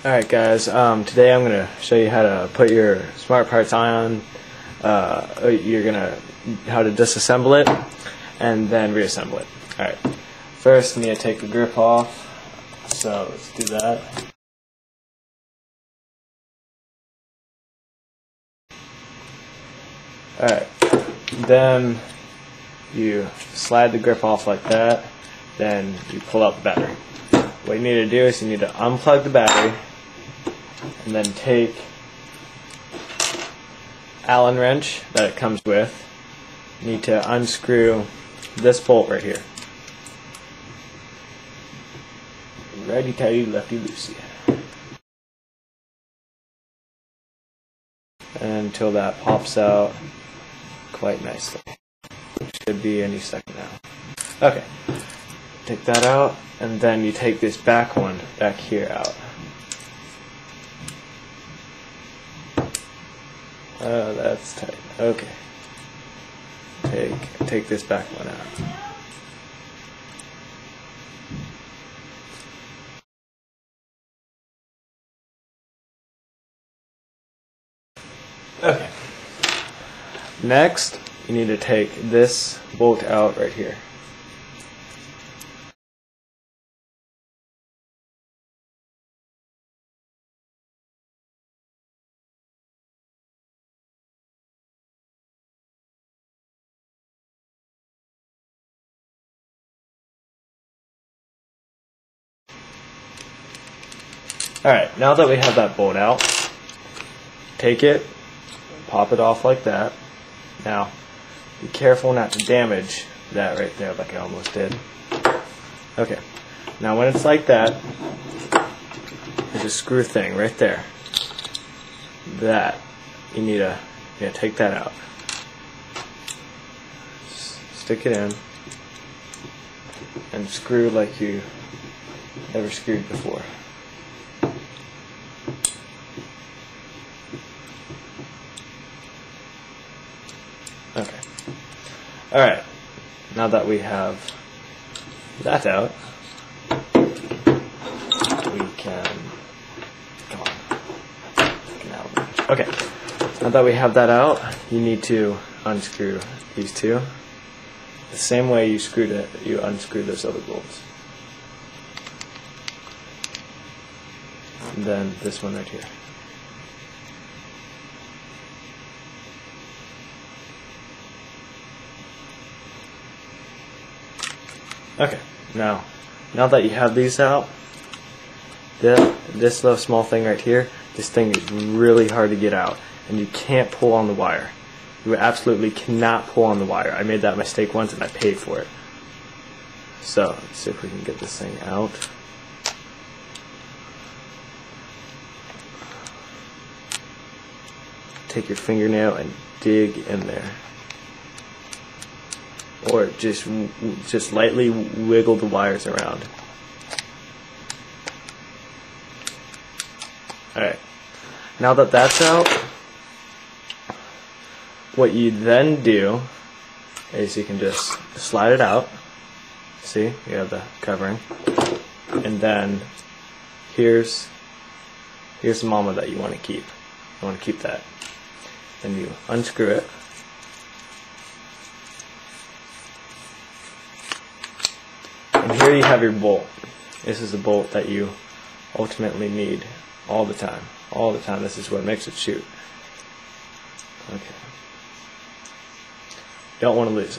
Alright guys, today I'm going to show you how to put your smart parts on, how to disassemble it, and then reassemble it. Alright, first you need to take the grip off, so let's do that. Alright, then you slide the grip off like that, then you pull out the battery. What you need to do is you need to unplug the battery, and then take Allen wrench that it comes with. You need to unscrew this bolt right here. Righty tighty, lefty loosey. Until that pops out quite nicely. Should be any second now. Okay. Take that out, and then you take this back one back here out. Oh, that's tight. Okay. Take this back one out. Okay. Next, you need to take this bolt out right here. Alright, now that we have that bolt out, take it, pop it off like that. Now, be careful not to damage that right there like I almost did. Okay, now when it's like that, there's a screw thing right there. That, you need to take that out. Stick it in, and screw like you never screwed before. Okay. Alright, now that we have that out, we can, come on. Okay, now that we have that out, you need to unscrew these two. The same way you screwed it, you unscrew those other bolts. And then this one right here. Okay, now that you have these out, this little small thing right here, this thing is really hard to get out, and you can't pull on the wire. You absolutely cannot pull on the wire. I made that mistake once and I paid for it. So, let's see if we can get this thing out. Take your fingernail and dig in there. Or just lightly wiggle the wires around. Alright, now that that's out, what you then do is you can just slide it out. See, you have the covering. And then here's the mama that you want to keep. You want to keep that. Then you unscrew it. And here you have your bolt. This is the bolt that you ultimately need all the time. All the time. This is what makes it shoot. Okay. Don't want to lose it.